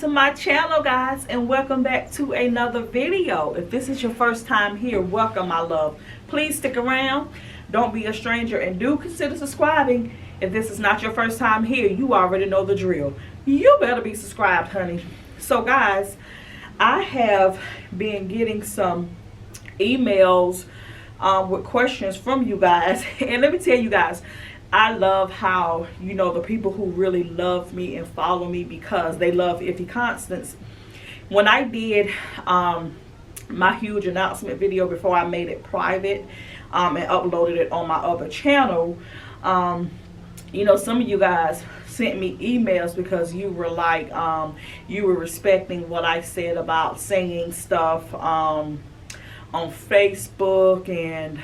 to my channel, guys, and welcome back to another video. If this is your first time here, welcome, my love. Please stick around, don't be a stranger, and do consider subscribing. If this is not your first time here, you already know the drill. You better be subscribed, honey. So guys, I have been getting some emails with questions from you guys, and let me tell you guys, I love how, you know, the people who really love me and follow me because they love Ify Constance. When I did my huge announcement video before I made it private and uploaded it on my other channel, you know, some of you guys sent me emails because you were like, you were respecting what I said about saying stuff on Facebook and,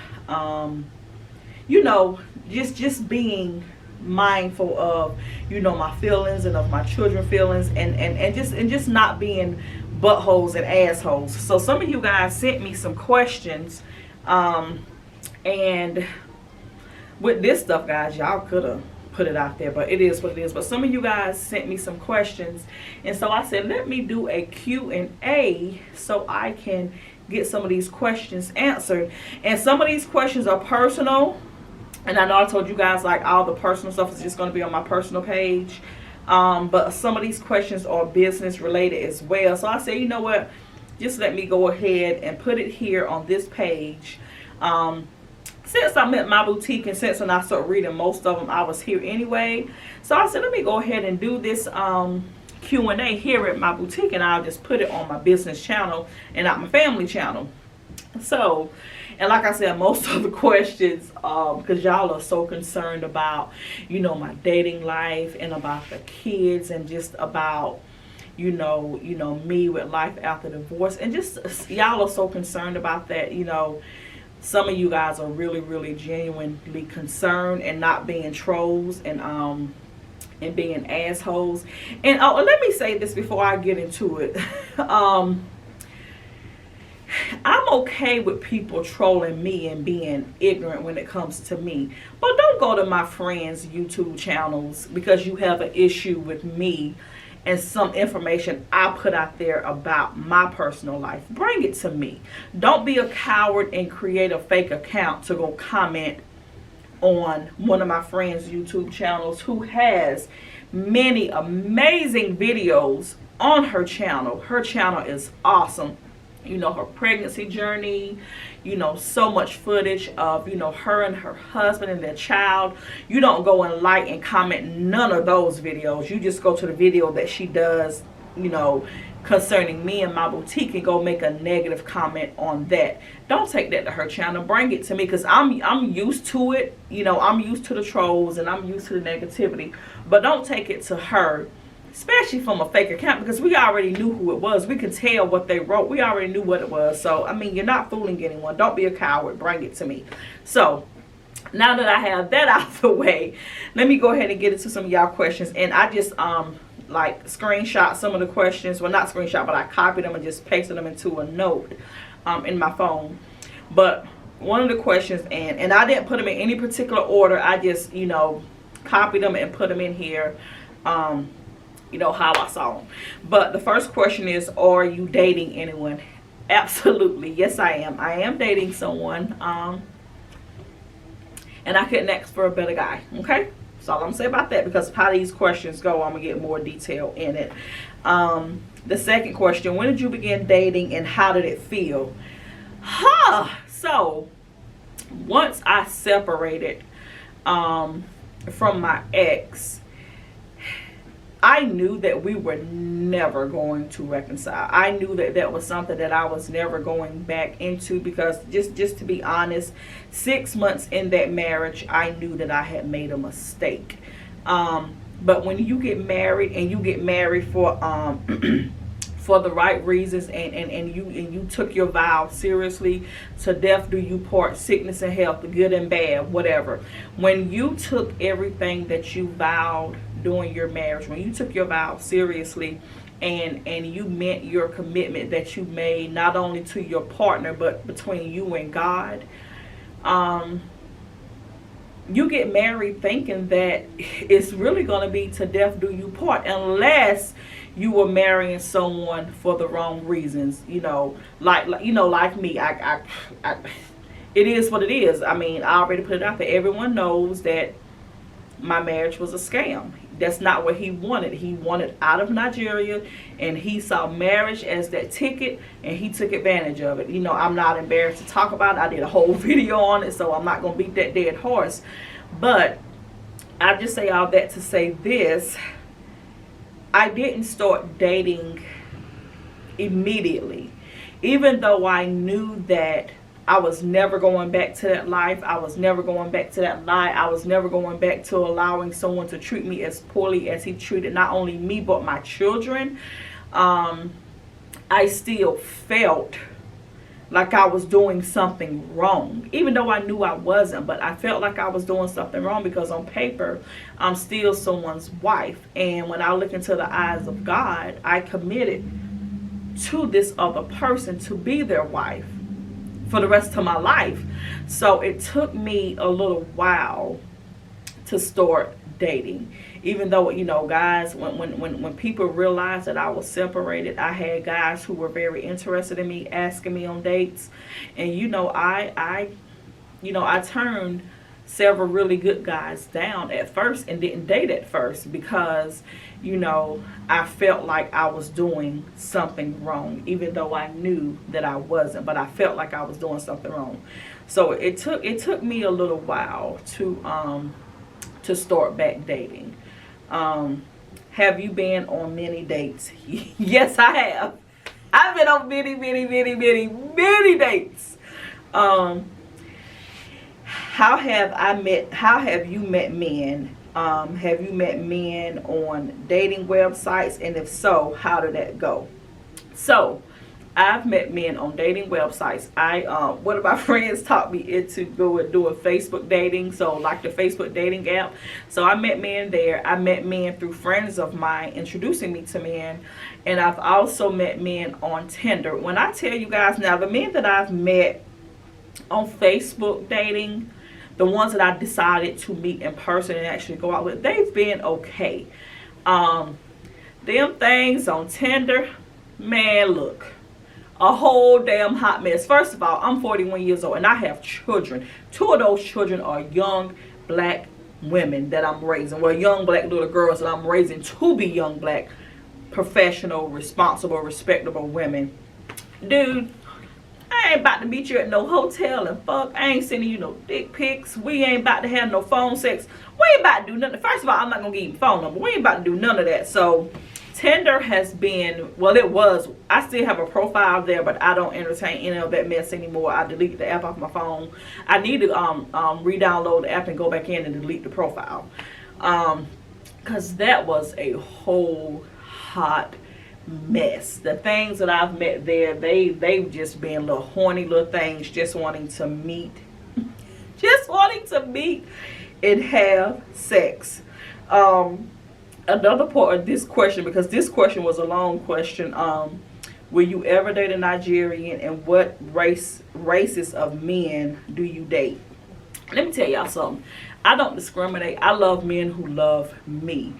you know, just being mindful of, you know, my feelings and of my children's feelings and just not being buttholes and assholes. So some of you guys sent me some questions, and with this stuff, guys, y'all could have put it out there, but it is what it is. But some of you guys sent me some questions, and so I said, let me do a Q&A so I can get some of these questions answered. And some of these questions are personal, and I know I told you guys like all the personal stuff is just going to be on my personal page, but some of these questions are business related as well. So I said, you know what, just let me go ahead and put it here on this page. Since I'm at my boutique, and since when I started reading most of them, I was here anyway. So I said, let me go ahead and do this Q&A here at my boutique, and I'll just put it on my business channel and not my family channel. So, and like I said, most of the questions, because y'all are so concerned about, you know, my dating life and about the kids and just about, you know, me with life after divorce, and just y'all are so concerned about that. You know, some of you guys are really genuinely concerned and not being trolls and being assholes. And oh, let me say this before I get into it. I'm okay with people trolling me and being ignorant when it comes to me, but don't go to my friends' YouTube channels because you have an issue with me and some information I put out there about my personal life. Bring it to me. Don't be a coward and create a fake account to go comment on one of my friends' YouTube channels who has many amazing videos on her channel. Her channel is awesome. You know, her pregnancy journey, you know, so much footage of, you know, her and her husband and their child. You don't go and like and comment none of those videos. You just go to the video that she does, you know, concerning me and my boutique, and go make a negative comment on that. Don't take that to her channel. Bring it to me, because I'm used to it. You know, I'm used to the trolls and I'm used to the negativity, but don't take it to her, especially from a fake account, because we already knew who it was. We could tell what they wrote. We already knew what it was. So I mean, you're not fooling anyone. Don't be a coward. Bring it to me. So now that I have that out of the way, let me go ahead and get into some of y'all questions. And I just like screenshot some of the questions. Well, not screenshot, but I copied them and just pasted them into a note in my phone. But one of the questions, and I didn't put them in any particular order. I just, you know, copied them and put them in here, you know, how I saw them. But the first question is, are you dating anyone? Absolutely, yes I am. I am dating someone, and I couldn't ask for a better guy. Okay, that's all I'm gonna say about that, because of how these questions go, I'm gonna get more detail in it. The second question, when did you begin dating and how did it feel? So once I separated from my ex, I knew that we were never going to reconcile. I knew that that was something that I was never going back into, because just to be honest, 6 months in that marriage, I knew that I had made a mistake. But when you get married, and you get married for for the right reasons, and you took your vow seriously, to death do you part, sickness and health, good and bad, whatever. When you took everything that you vowed during your marriage, when you took your vow seriously, and you meant your commitment that you made, not only to your partner but between you and God, you get married thinking that it's really going to be to death do you part, unless you were marrying someone for the wrong reasons. Like me, I it is what it is. I mean, I already put it out there. Everyone knows that my marriage was a scam. That's not what he wanted. He wanted out of Nigeria, and he saw marriage as that ticket, and he took advantage of it. I'm not embarrassed to talk about it. I did a whole video on it, so I'm not going to beat that dead horse. But I just say all that to say this. I didn't start dating immediately, even though I knew that I was never going back to that life. I was never going back to that lie. I was never going back to allowing someone to treat me as poorly as he treated not only me but my children. I still felt like I was doing something wrong, even though I knew I wasn't. But I felt like I was doing something wrong because on paper, I'm still someone's wife. And when I look into the eyes of God, I committed to this other person to be their wife for the rest of my life. So it took me a little while to start dating. Even though, guys, when people realized that I was separated, I had guys who were very interested in me, asking me on dates. And I turned several really good guys down at first and didn't date at first because I felt like I was doing something wrong, even though I knew that I wasn't. But I felt like I was doing something wrong. So it took me a little while to start back dating. Have you been on many dates? Yes, I have. I've been on many, many, many, many, many dates. How have you met men? Have you met men on dating websites? And if so, how did that go? So, I've met men on dating websites. One of my friends taught me into doing Facebook dating, so like the Facebook dating app. So I met men there. I met men through friends of mine introducing me to men, and I've also met men on Tinder. When I tell you guys now, the men that I've met on Facebook dating, the ones that I decided to meet in person and actually go out with, they've been okay. Them things on Tinder, man, look. A whole damn hot mess. First of all, I'm 41 years old and I have children. 2 of those children are young black women that I'm raising. Well, young black little girls that I'm raising to be young black, professional, responsible, respectable women. Dude, I ain't about to meet you at no hotel and fuck. I ain't sending you no dick pics. We ain't about to have no phone sex. We ain't about to do nothing. First of all, I'm not going to give you a phone number. We ain't about to do none of that. So Tinder has been, well, it was, I still have a profile there, but I don't entertain any of that mess anymore. I deleted the app off my phone. I need to re-download the app and go back in and delete the profile. Because that was a whole hot mess. The things that I've met there, they've just been little horny little things, just wanting to meet. Just wanting to meet and have sex. Another part of this question, because this question was a long question, will you ever date a Nigerian, and what races of men do you date? Let me tell y'all something. I don't discriminate. I love men who love me.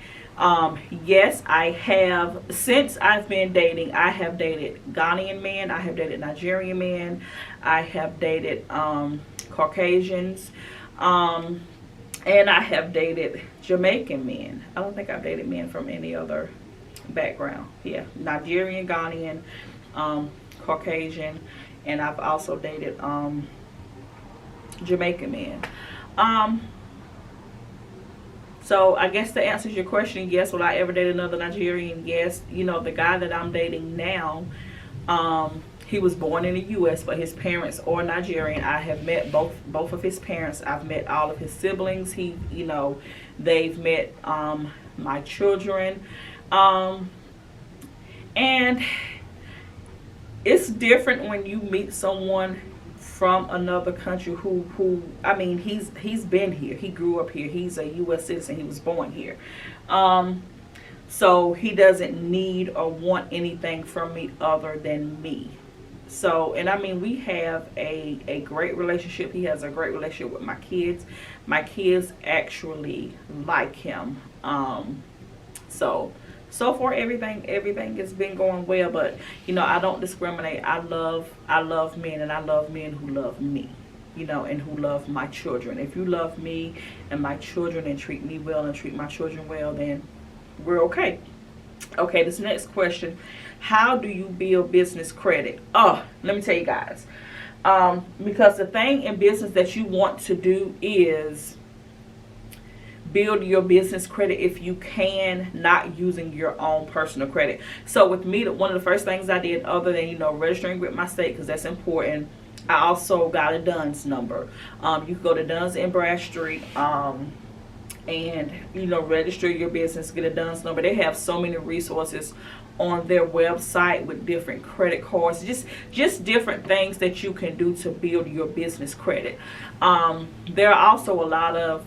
Yes, I have, since I've been dating, I have dated Ghanaian men, I have dated Nigerian men, I have dated Caucasians, and I have dated Jamaican men. I don't think I've dated men from any other background. Yeah, Nigerian, Ghanaian, Caucasian, and I've also dated Jamaican men. So I guess to answer your question, yes, will I ever date another Nigerian? Yes. The guy that I'm dating now, he was born in the U.S., but his parents are Nigerian. I have met both of his parents. I've met all of his siblings. They've met my children. And it's different when you meet someone from another country who I mean, he's been here. He grew up here. He's a U.S. citizen. He was born here. So he doesn't need or want anything from me other than me. So, and I mean, we have a great relationship. He has a great relationship with my kids. My kids actually like him. So so far everything has been going well. But I don't discriminate. I love men, and I love men who love me, and who love my children. If you love me and my children and treat me well and treat my children well, then we're okay. Okay, this next question: how do you build business credit? Oh, let me tell you guys, because the thing in business that you want to do is build your business credit if you can, not using your own personal credit. So with me, one of the first things I did, other than registering with my state, because that's important, I also got a DUNS number. You can go to Duns and Bradstreet, and register your business, get a DUNS number. They have so many resources on their website with different credit cards, just different things that you can do to build your business credit. There are also a lot of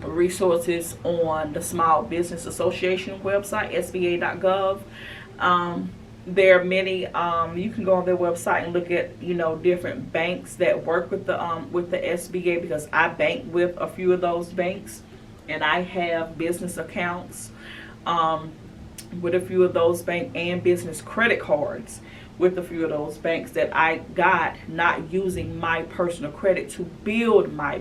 resources on the Small Business Association website, sba.gov. There are many, you can go on their website and look at different banks that work with the SBA, because I bank with a few of those banks, and I have business accounts with a few of those banks, and business credit cards with a few of those banks that I got not using my personal credit to build my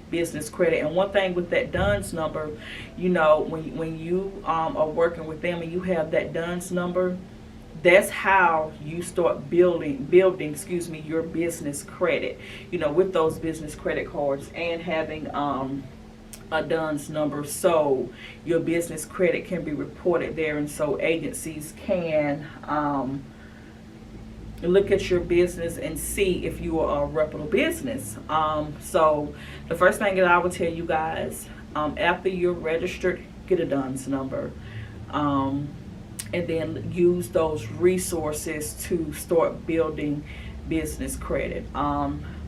business credit. And one thing with that DUNS number, when you are working with them and you have that DUNS number, that's how you start building your business credit, with those business credit cards and having a DUNS number, so your business credit can be reported there, and so agencies can look at your business and see if you are a reputable business. So the first thing that I would tell you guys, after you're registered, get a DUNS number, and then use those resources to start building business credit.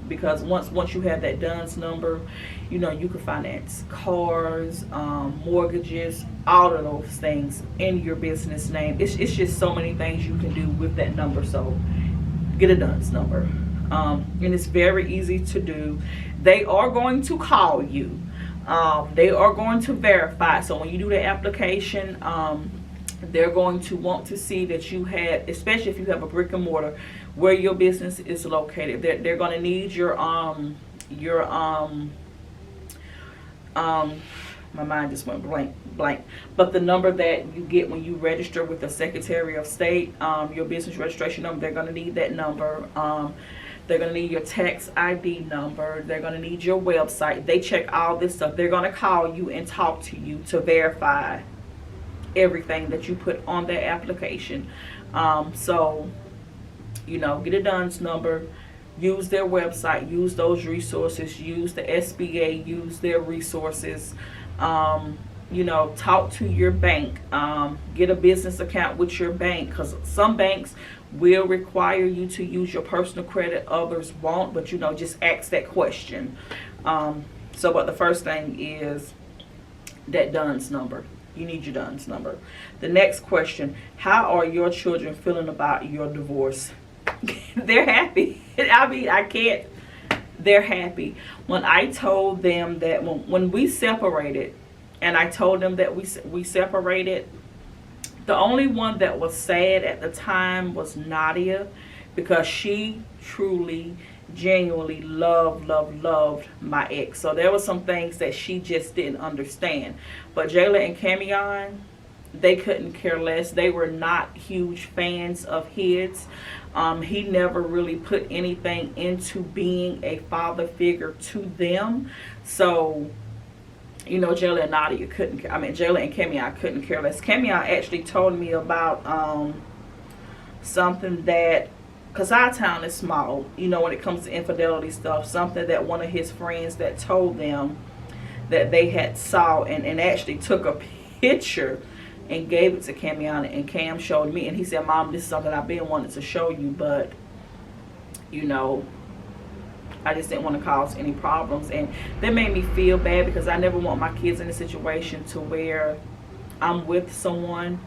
Because once you have that DUNS number, you can finance cars, mortgages, all of those things in your business name. It's just so many things you can do with that number. So get a DUNS number, and it's very easy to do. They are going to call you. They are going to verify. So when you do the application, they're going to want to see that you had, especially if you have a brick and mortar where your business is located. They're going to need your my mind just went blank. But the number that you get when you register with the Secretary of State, your business registration number, they're going to need that number. They're going to need your tax ID number. They're going to need your website. They check all this stuff. They're going to call you and talk to you to verify everything that you put on their application. So get a DUNS number, use their website, use those resources, use the SBA, use their resources. Talk to your bank, get a business account with your bank, because some banks will require you to use your personal credit, others won't, but just ask that question. But the first thing is that DUNS number. You need your DUNS number. The next question: how are your children feeling about your divorce? They're happy. They're happy. When I told them that when we separated, and I told them that we separated, the only one that was sad at the time was Nadia, because she truly, genuinely loved my ex. So there were some things that she just didn't understand. But Jayla and Camion, they couldn't care less. They were not huge fans of his. He never really put anything into being a father figure to them. So Jayla and Nadia Jayla and Camion couldn't care less. Camion actually told me about something that, because our town is small, when it comes to infidelity stuff, something that one of his friends that told them that they had saw and actually took a picture and gave it to Camion, and Cam showed me, and he said, "Mom, this is something I've been wanting to show you, but I just didn't want to cause any problems." And that made me feel bad, because I never want my kids in a situation to where I'm with someone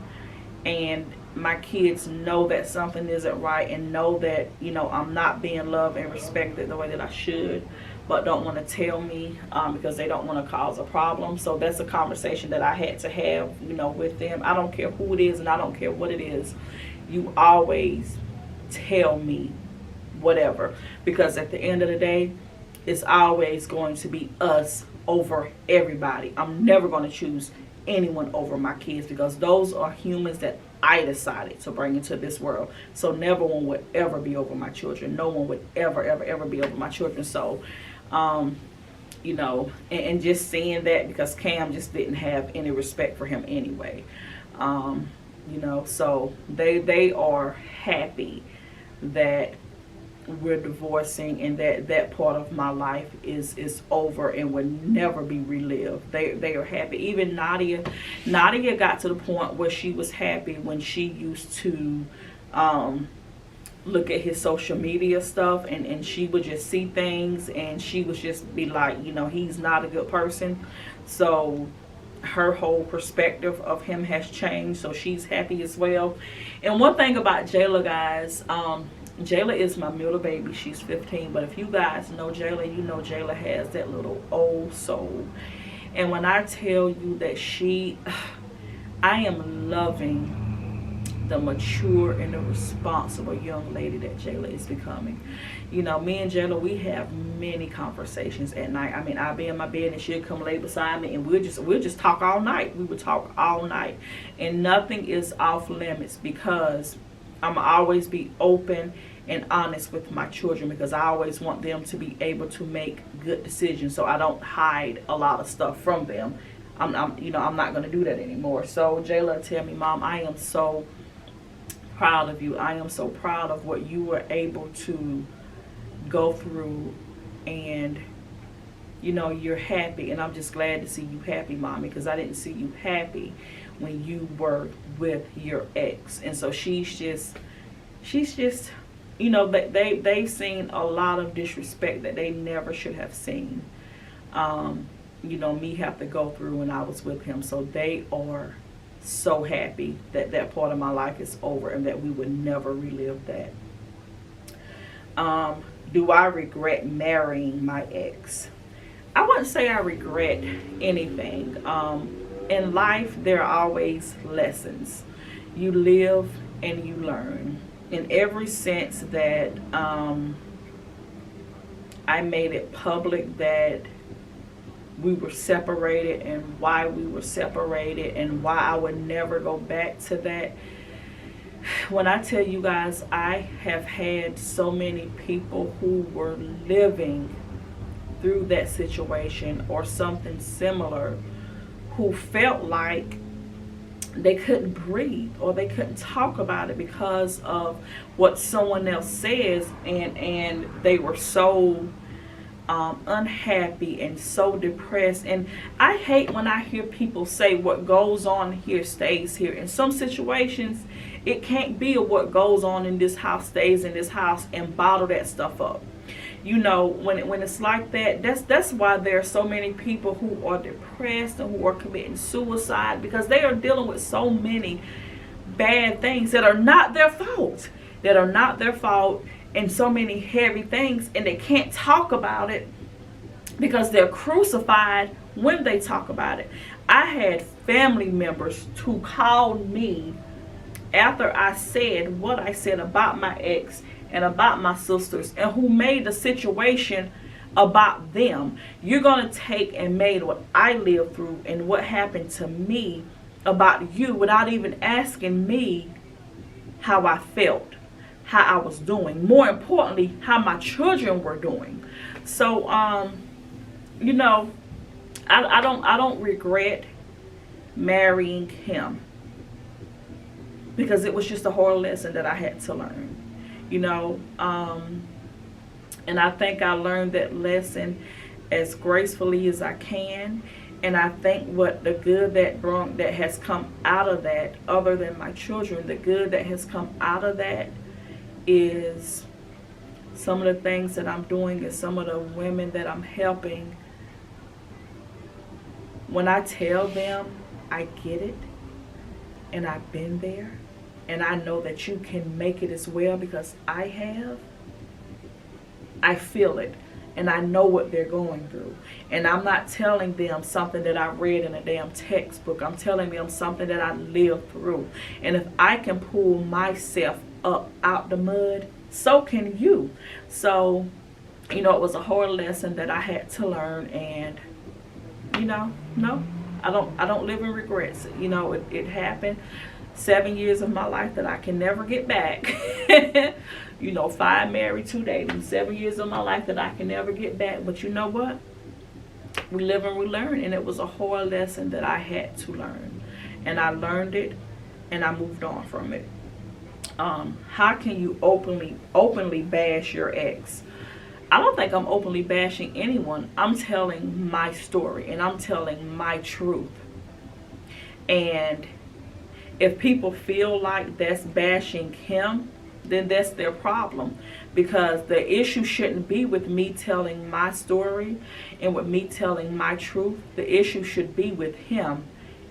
and my kids know that something isn't right, and know that, you know, I'm not being loved and respected the way that I should, but don't want to tell me, because they don't want to cause a problem. So that's a conversation that I had to have, you know, with them. I don't care who it is, and I don't care what it is. You always tell me whatever, because at the end of the day, it's always going to be us over everybody. I'm never going to choose anyone over my kids, because those are humans that I decided to bring into this world. So never one would ever be over my children. No one would ever be over my children. So you know, and just seeing that, because Cam just didn't have any respect for him anyway. You know, so they are happy that we're divorcing, and that part of my life is over and will never be relived. They are happy. Even Nadia got to the point where she was happy when she used to look at his social media stuff, and she would just see things, and she would just be like, you know, he's not a good person. So her whole perspective of him has changed, so she's happy as well. And one thing about Jayla, guys, Jayla is my middle baby. She's 15, but if you guys know Jayla, you know Jayla has that little old soul. And when I tell you that I am loving the mature and the responsible young lady that Jayla is becoming. You know, me and Jayla, we have many conversations at night. I mean, I'll be in my bed and she'll come lay beside me, and we'll just talk all night. We would talk all night, and nothing is off limits, because I'm always be open and honest with my children, because I always want them to be able to make good decisions. So I don't hide a lot of stuff from them. I'm not going to do that anymore. So Jayla tell me, Mom, I am so proud of you. I am so proud of what you were able to go through, and you know, you're happy, and I'm just glad to see you happy, Mommy, because I didn't see you happy when you were with your ex. And so she's just, you know, they've seen a lot of disrespect that they never should have seen, you know, me have to go through when I was with him. So they are so happy that that part of my life is over, and that we would never relive that. Do I regret marrying my ex? I wouldn't say I regret anything. In life, there are always lessons. You live and you learn. In every sense that I made it public that we were separated, and why we were separated, and why I would never go back to that. When I tell you guys, I have had so many people who were living through that situation or something similar, who felt like they couldn't breathe or they couldn't talk about it because of what someone else says, and they were so unhappy and so depressed. And I hate when I hear people say what goes on here stays here. In some situations, it can't be what goes on in this house stays in this house, and bottle that stuff up. You know, when it's like that, that's why there are so many people who are depressed and who are committing suicide, because they are dealing with so many bad things that are not their fault, and so many heavy things, and they can't talk about it because they're crucified when they talk about it. I had family members who called me after I said what I said about my ex and about my sisters, and who made the situation about them. You're going to take and made what I lived through and what happened to me about you without even asking me how I felt, how I was doing, more importantly, how my children were doing. So, you know, I don't regret marrying him, because it was just a hard lesson that I had to learn. You know, and I think I learned that lesson as gracefully as I can. And I think what the good that has come out of that, other than my children, the good that has come out of that is some of the things that I'm doing, and some of the women that I'm helping. When I tell them I get it, and I've been there, And I know that you can make it as well, because I have. I feel it. And I know what they're going through. And I'm not telling them something that I read in a damn textbook. I'm telling them something that I lived through. And if I can pull myself up out the mud, so can you. So, you know, it was a hard lesson that I had to learn. And, you know, no, I don't live in regrets. You know, it happened. 7 years of my life that I can never get back. You know, 5 married, 2 dating. 7 years of my life that I can never get back. But you know what? We live and we learn. And it was a hard lesson that I had to learn. And I learned it, and I moved on from it. How can you openly bash your ex? I don't think I'm openly bashing anyone. I'm telling my story, and I'm telling my truth. And if people feel like that's bashing him, then that's their problem. Because the issue shouldn't be with me telling my story and with me telling my truth. The issue should be with him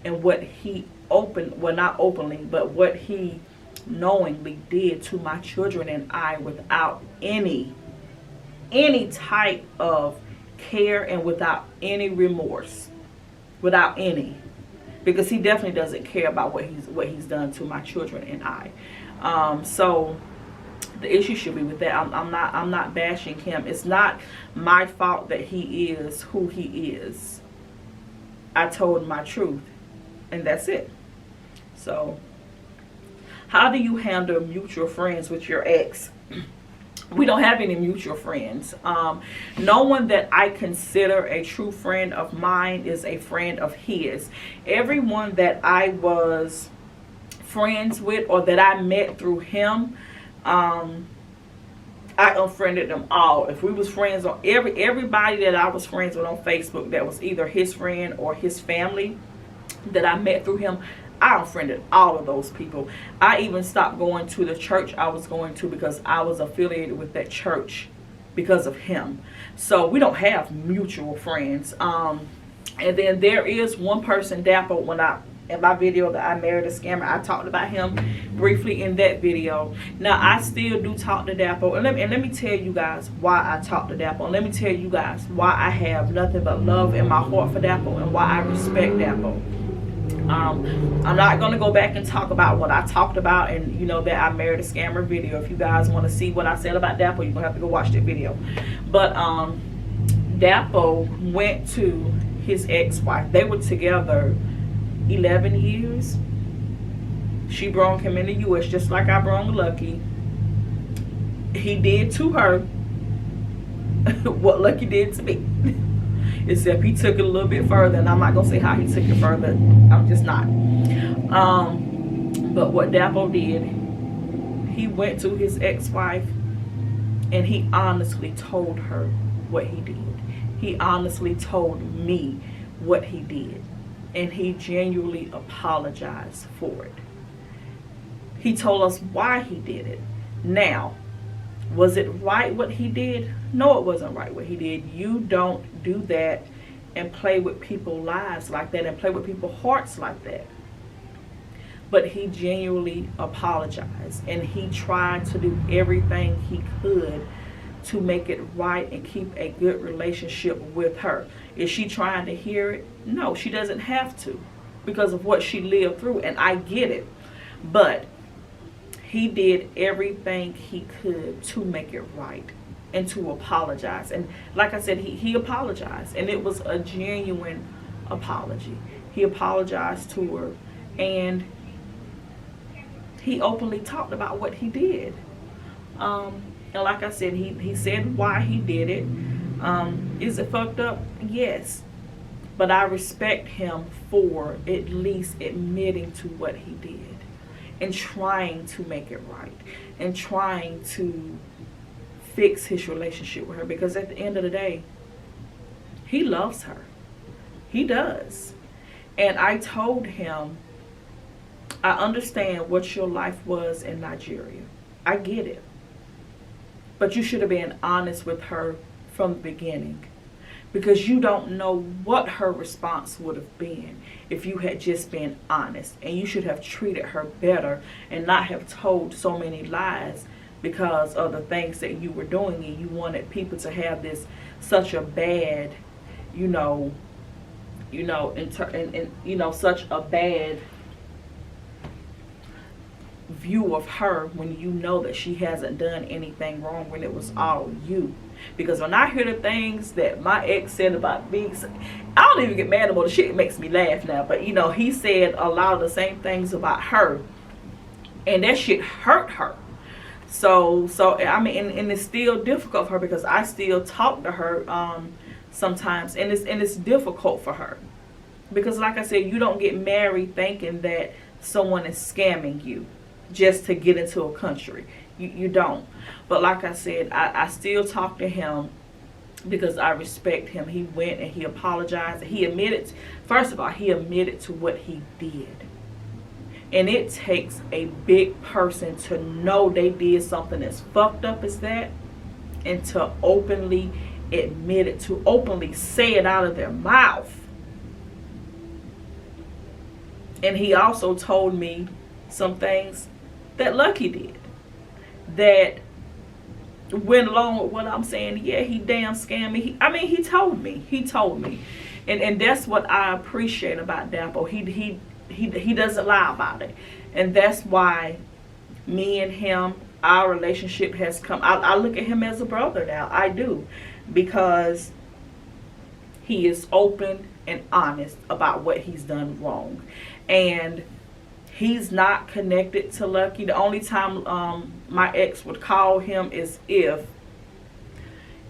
and what he not openly, but what he knowingly did to my children and I, without any type of care and without any remorse. Without any. Because he definitely doesn't care about what he's done to my children and I. So the issue should be with that. I'm not bashing him. It's not my fault that he is who he is. I told my truth, and that's it. So, how do you handle mutual friends with your ex? We don't have any mutual friends. No one that I consider a true friend of mine is a friend of his. Everyone that I was friends with or that I met through him, I unfriended them all. If we was friends on everybody that I was friends with on Facebook that was either his friend or his family that I met through him, I unfriended all of those people. I even stopped going to the church I was going to because I was affiliated with that church because of him. So we don't have mutual friends. And then there is one person, Dapper, in my video that I married a scammer, I talked about him briefly in that video. Now I still do talk to Dapper, and let me tell you guys why I talk to Dapper, and let me tell you guys why I have nothing but love in my heart for Dapper and why I respect Dapper. I'm not going to go back and talk about what I talked about and, you know, that I married a scammer video. If you guys want to see what I said about Dapper, you're going to have to go watch that video. But Dapper went to his ex-wife. They were together 11 years. She brought him in the U.S. just like I brought Lucky. He did to her what Lucky did to me. Except he took it a little bit further, and I'm not going to say how he took it further. I'm just not. But what Dapper did, he went to his ex-wife, and he honestly told her what he did. He honestly told me what he did. And he genuinely apologized for it. He told us why he did it. Now, was it right what he did? No, it wasn't right what he did. You don't do that and play with people's lives like that and play with people's hearts like that. But he genuinely apologized, and he tried to do everything he could to make it right and keep a good relationship with her. Is she trying to hear it? No, she doesn't have to, because of what she lived through, and I get it. But he did everything he could to make it right and to apologize. And like I said, he apologized, and it was a genuine apology. He apologized to her, and he openly talked about what he did. And like I said, he said why he did it. Is it fucked up? Yes. But I respect him for at least admitting to what he did and trying to make it right and trying to fix his relationship with her, because at the end of the day, he loves her. He does. And I told him, I understand what your life was in Nigeria. I get it. But you should have been honest with her from the beginning. because you don't know what her response would have been if you had just been honest. And you should have treated her better and not have told so many lies because of the things that you were doing, and you wanted people to have this such a bad, such a bad view of her when you know that she hasn't done anything wrong, when it was all you. Because when I hear the things that my ex said about me, I don't even get mad about the shit. It makes me laugh now. But he said a lot of the same things about her, and that shit hurt her. So I mean, and it's still difficult for her because I still talk to her sometimes, and it's difficult for her because, like I said, you don't get married thinking that someone is scamming you just to get into a country. You don't. But like I said, I still talk to him because I respect him. He went and he apologized. He admitted, first of all, he admitted to what he did. And it takes a big person to know they did something as fucked up as that, and to openly admit it, to openly say it out of their mouth. And he also told me some things that Lucky did that went along with what I'm saying. Yeah, he damn scammed me. He told me. And that's what I appreciate about Dapo. He doesn't lie about it. And that's why me and him, our relationship has come. I look at him as a brother now. I do. Because he is open and honest about what he's done wrong. And he's not connected to Lucky. The only time my ex would call him is if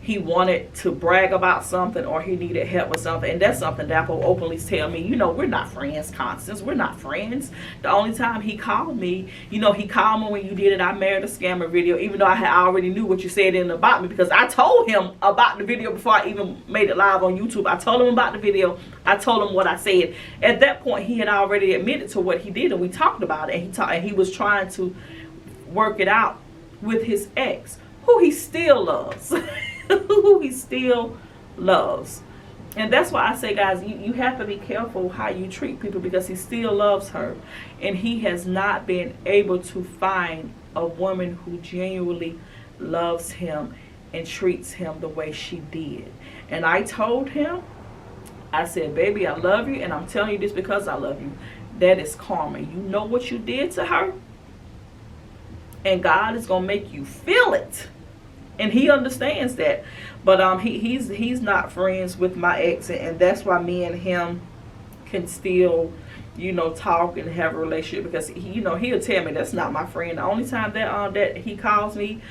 he wanted to brag about something or he needed help with something. And that's something Dapo openly tell me, we're not friends, Constance. We're not friends. The only time he called me, he called me when you did it, I Married a Scammer video, even though I already knew what you said in about me, because I told him about the video before I even made it live on YouTube. I told him about the video. I told him what I said. At that point, he had already admitted to what he did, and we talked about it. And he was trying to work it out with his ex, who he still loves. Who he still loves. And that's why I say, guys, you have to be careful how you treat people, because he still loves her, and he has not been able to find a woman who genuinely loves him and treats him the way she did. And I told him, I said, baby, I love you, and I'm telling you this because I love you. That is karma. You know what you did to her, and God is gonna make you feel it. And he understands that. But he's not friends with my ex, and that's why me and him can still, talk and have a relationship, because he'll tell me that's not my friend. The only time that he calls me,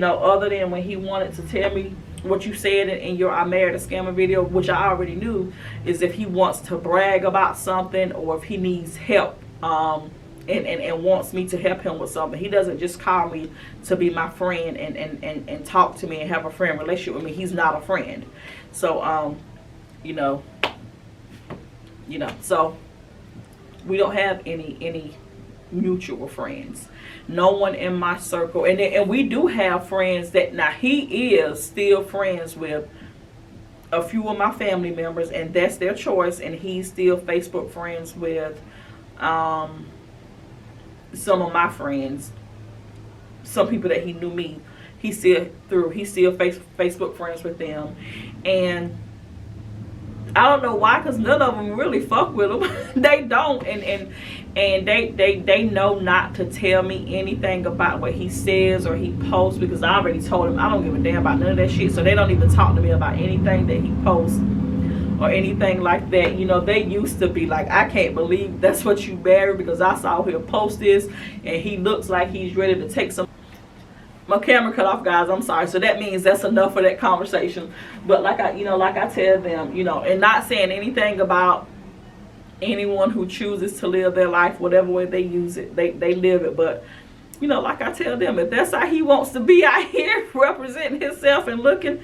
other than when he wanted to tell me what you said in your I Married a Scammer video, which I already knew, is if he wants to brag about something or if he needs help. And wants me to help him with something. He doesn't just call me to be my friend and talk to me and have a friend relationship with me. He's not a friend. So so we don't have any mutual friends. No one in my circle. And we do have friends that, now he is still friends with a few of my family members, and that's their choice, and he's still Facebook friends with some of my friends, some people that he knew me, he's still Facebook friends with them. And I don't know why, because none of them really fuck with him. They don't, and they know not to tell me anything about what he says or he posts, because I already told him I don't give a damn about none of that shit. So they don't even talk to me about anything that he posts or anything like that. They used to be like, I can't believe that's what you married, because I saw him post this and he looks like he's ready to take some. My camera cut off, guys, I'm sorry. So that means that's enough for that conversation. But like I tell them, and not saying anything about anyone who chooses to live their life whatever way they use it, they live it. But like I tell them, if that's how he wants to be out here representing himself and looking,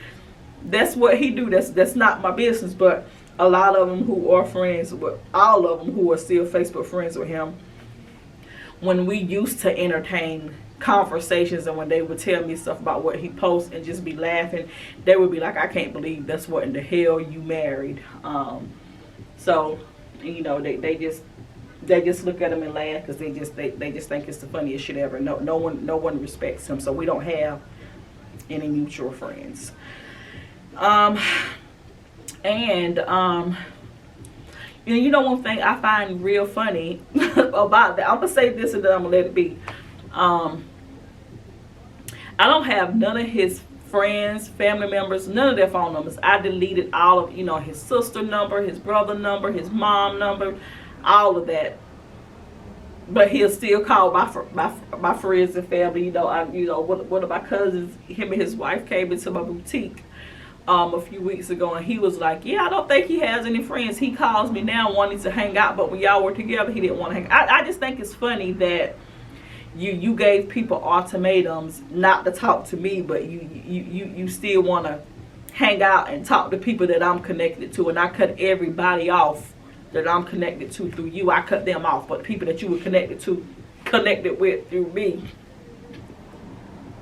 that's what he do. That's not my business. But a lot of them who are friends with, all of them who are still Facebook friends with him, when we used to entertain conversations, and when they would tell me stuff about what he posts and just be laughing, they would be like, I can't believe that's what in the hell you married. So, you know, they just look at him and laugh because they just think it's the funniest shit ever. No one respects him, so we don't have any mutual friends. You know, one thing I find real funny about that, I'm gonna say this and then I'm gonna let it be. I don't have none of his friends, family members, none of their phone numbers. I deleted all of, you know, his sister number, his brother number, his mom number, all of that. But he'll still call my friends and family. You know, one of my cousins, him and his wife came into my boutique a few weeks ago, and he was like, yeah, I don't think he has any friends. He calls me now wanting to hang out, but when y'all were together, he didn't want to hang out. I just think it's funny that you gave people ultimatums not to talk to me, but you still want to hang out and talk to people that I'm connected to, and I cut everybody off that I'm connected to through you. I cut them off, but the people that you were connected with through me,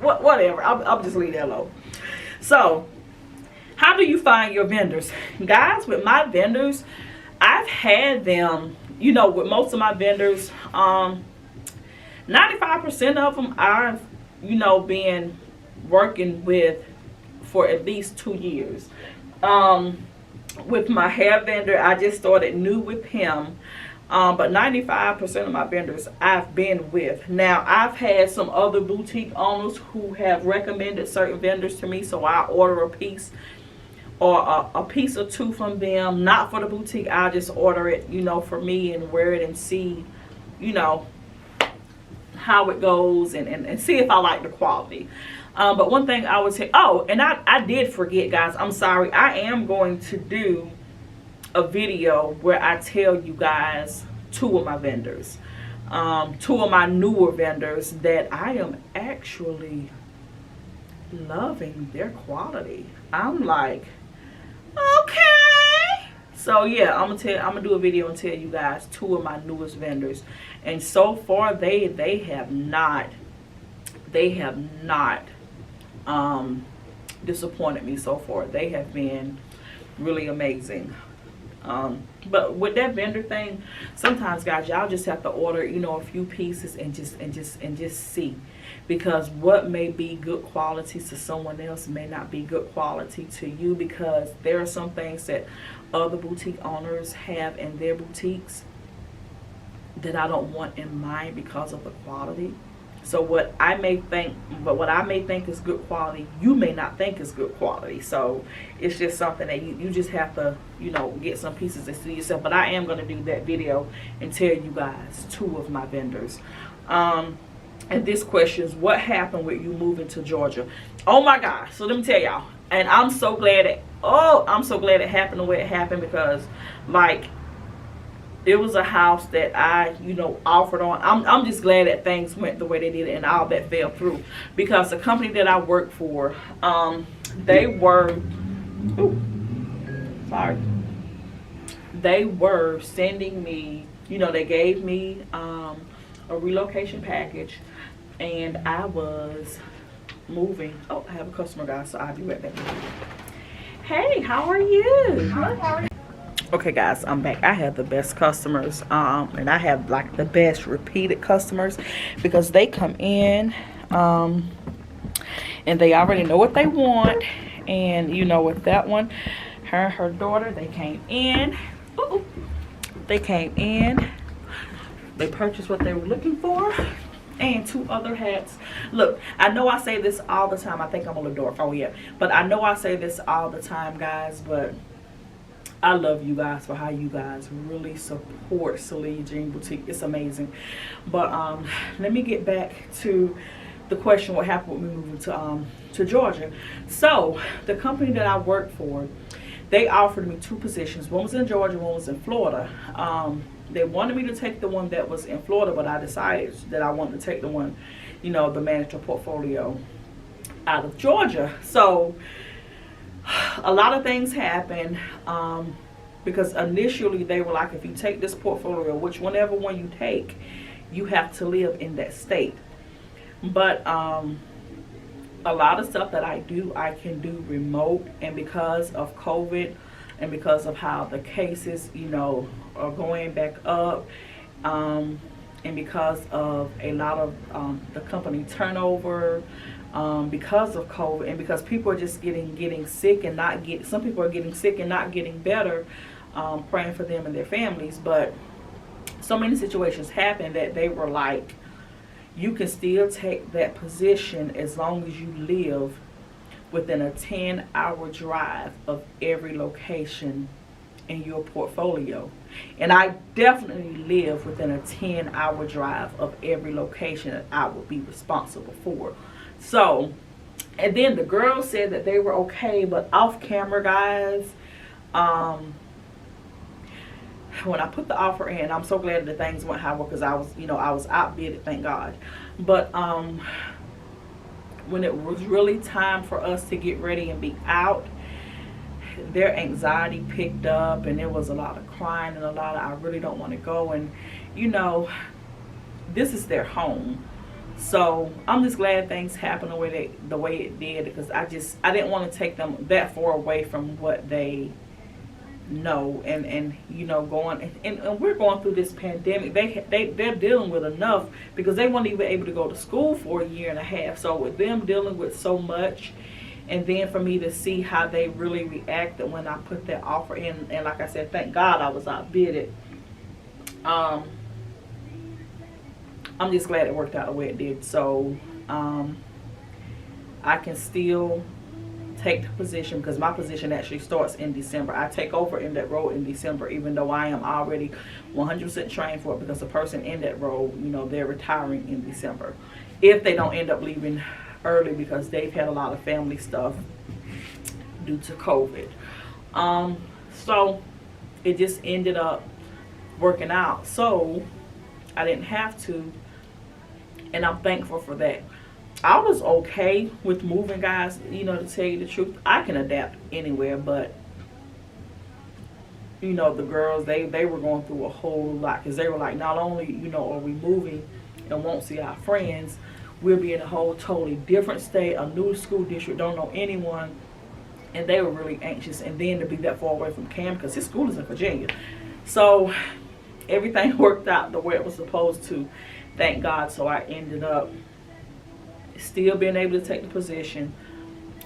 whatever. I'm just leave that alone. So, how do you find your vendors? Guys, with my vendors, I've had them, you know, with most of my vendors, 95% of them I've, you know, been working with for at least 2 years. With my hair vendor, I just started new with him. But 95% of my vendors I've been with. Now, I've had some other boutique owners who have recommended certain vendors to me, so I order a piece or a piece or two from them. Not for the boutique, I'll just order it, you know, for me and wear it and see, you know, how it goes and see if I like the quality. But one thing I would say, oh, and I did forget, guys, I'm sorry. I am going to do a video where I tell you guys 2 of my vendors, 2 of my newer vendors that I am actually loving their quality. I'm like, okay. So yeah, I'm gonna do a video and tell you guys 2 of my newest vendors, and so far they have not disappointed me so far. They have been really amazing. But with that vendor thing, sometimes, guys, y'all just have to order, you know, a few pieces and just see, because what may be good quality to someone else may not be good quality to you, because there are some things that other boutique owners have in their boutiques that I don't want in mine because of the quality. So what I may think is good quality, you may not think is good quality. So it's just something that you just have to, you know, get some pieces and see yourself. But I am going to do that video and tell you guys 2 of my vendors. And this question is, what happened with you moving to Georgia? Oh my gosh. So let me tell y'all. And I'm so glad it happened the way it happened, because like, it was a house that I, you know, offered on. I'm just glad that things went the way they did and all that fell through, because the company that I work for, they were sending me, you know, they gave me a relocation package, and I was moving. Oh, I have a customer, guys, so I'll be right back. Hey, how are you? Hi, how are you? Okay, guys, I'm back. I have the best customers, and I have like the best repeated customers, because they come in and they already know what they want. And you know, with that one, her and her daughter, they came in. They purchased what they were looking for, and 2 other hats. Look, I know I say this all the time. I think I'm a little dark. Oh yeah, but I know I say this all the time, guys, but I love you guys for how you guys really support Celine Jean Boutique. It's amazing. But let me get back to the question, what happened with me moving to Georgia. So the company that I work for, they offered me 2 positions. One was in Georgia, one was in Florida. They wanted me to take the one that was in Florida, but I decided that I wanted to take the one, you know, the manager portfolio out of Georgia. So a lot of things happened, because initially they were like, if you take this portfolio, whichever one you take, you have to live in that state. But a lot of stuff that I do, I can do remote. And because of COVID and because of how the cases, are going back up, and because of a lot of the company turnover, because of COVID, and because people are just getting sick and not get. Some people are getting sick and not getting better. Praying for them and their families, but so many situations happen that they were like, you can still take that position as long as you live within a 10-hour drive of every location in your portfolio. And I definitely live within a 10-hour drive of every location that I would be responsible for. So, and then the girls said that they were okay, but off camera, guys, when I put the offer in, I'm so glad that things went how well, because I was outbid, thank God. But when it was really time for us to get ready and be out, their anxiety picked up, and there was a lot of crying and a lot of, I really don't want to go. And this is their home. So I'm just glad things happened the way it did, because I didn't want to take them that far away from what they know, and going, and we're going through this pandemic. They're dealing with enough, because they weren't even able to go to school for a year and a half. So with them dealing with so much, and then for me to see how they really reacted when I put that offer in, and like I said, thank God I was outbidded. I'm just glad it worked out the way it did. So I can still take the position, because my position actually starts in December. I take over in that role in December, even though I am already 100% trained for it, because the person in that role, they're retiring in December, if they don't end up leaving early, because they've had a lot of family stuff due to COVID. So it just ended up working out, so I didn't have to, and I'm thankful for that. I was okay with moving, guys, to tell you the truth. I can adapt anywhere, but the girls, they were going through a whole lot, because they were like, not only are we moving and won't see our friends, we'll be in a whole totally different state, a new school district, don't know anyone, and they were really anxious. And then to be that far away from Cam, because his school is in Virginia. So everything worked out the way it was supposed to, thank God. So I ended up still being able to take the position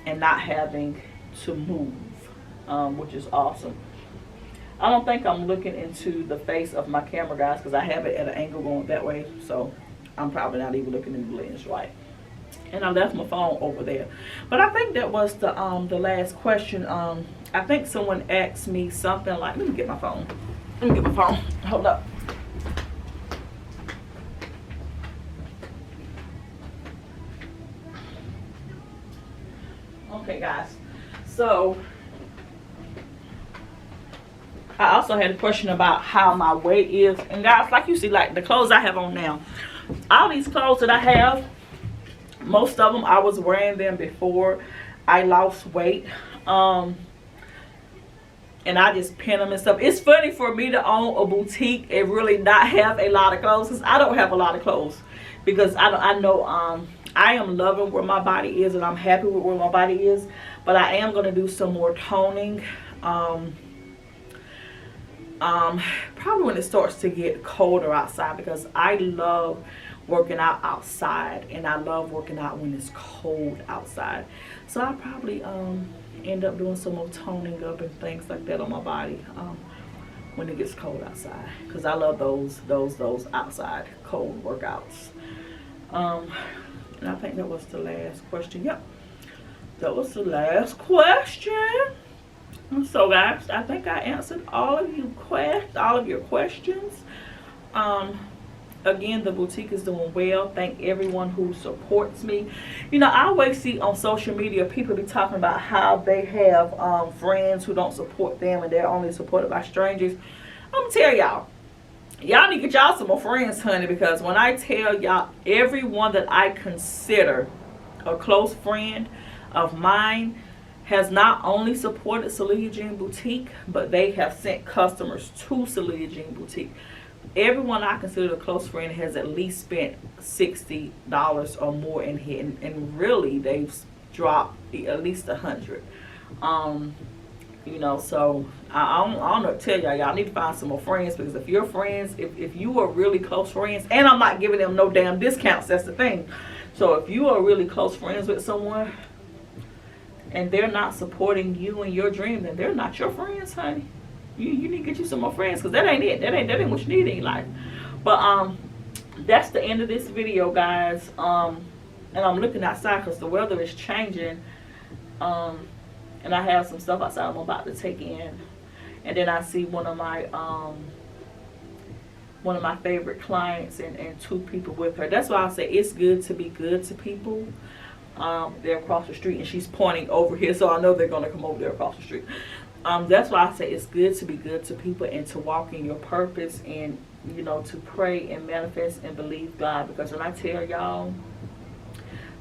and not having to move, which is awesome. I don't think I'm looking into the face of my camera, guys, because I have it at an angle going that way, so I'm probably not even looking in the lens right. And I left my phone over there. But I think that was the last question. I think someone asked me something like, let me get my phone. Hold up. Okay, guys, so I also had a question about how my weight is. And guys, like you see, like the clothes I have on now, all these clothes that I have, most of them I was wearing them before I lost weight, and I just pin them and stuff. It's funny for me to own a boutique and really not have a lot of clothes, because I don't have a lot of clothes, because I know I am loving where my body is, and I'm happy with where my body is. But I am going to do some more toning. Probably when it starts to get colder outside, because I love working out outside, and I love working out when it's cold outside. So I'll probably end up doing some more toning up and things like that on my body when it gets cold outside, because I love those outside cold workouts. And I think that was the last question. Yep, that was the last question. So guys, I think I answered all of your questions. Again, the boutique is doing well. Thank everyone who supports me. I always see on social media people be talking about how they have friends who don't support them, and they're only supported by strangers. I'm gonna tell y'all need to get y'all some more friends, honey, because when I tell y'all, everyone that I consider a close friend of mine has not only supported Celia Jean Boutique, but they have sent customers to Celia Jean Boutique. everyone I consider a close friend has at least spent $60 or more in here, and really they've dropped at least 100. You know, so I don't know, tell y'all need to find some more friends, because if you're friends, if you are really close friends, and I'm not giving them no damn discounts, that's the thing. So if you are really close friends with someone and they're not supporting you in your dream, then they're not your friends, honey. You need to get you some more friends, because that ain't it. That ain't what you need in life. But that's the end of this video, guys. And I'm looking outside because the weather is changing. And I have some stuff outside I'm about to take in. And then I see one of my favorite clients and two people with her. That's why I say it's good to be good to people. They're across the street, and she's pointing over here, so I know they're gonna come over there across the street. That's why I say it's good to be good to people and to walk in your purpose, and you know, to pray and manifest and believe God. Because when I tell y'all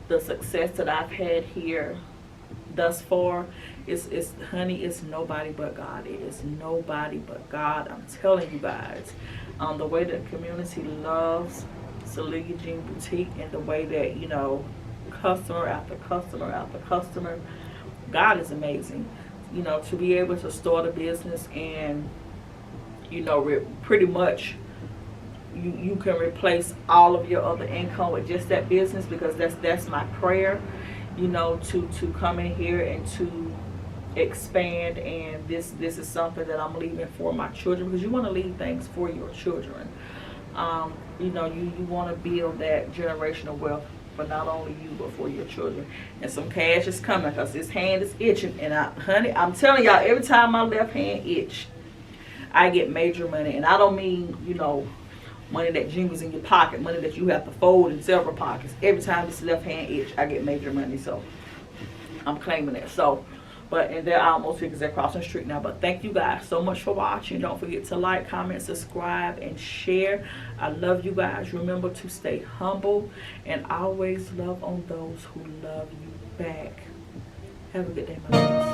the success that I've had here thus far, it's honey, it's nobody but God. It is nobody but God. I'm telling you guys, the way that community loves Celia Jean Boutique, and the way that, you know, customer after customer after customer, God is amazing. You know, to be able to start a business and, you know, pretty much you can replace all of your other income with just that business, because that's my prayer, you know, to come in here and to expand. And this is something that I'm leaving for my children, because you want to leave things for your children. You know, you want to build that generational wealth for not only you but for your children. And some cash is coming, because this hand is itching. And honey, I'm telling y'all, every time my left hand itch, I get major money. And I don't mean, you know, money that jingles in your pocket, money that you have to fold in several pockets. Every time this left hand itch, I get major money. So I'm claiming that. So, and they're almost here because they're crossing the street now. But thank you guys so much for watching. Don't forget to like, comment, subscribe, and share. I love you guys. Remember to stay humble and always love on those who love you back. Have a good day, my loves.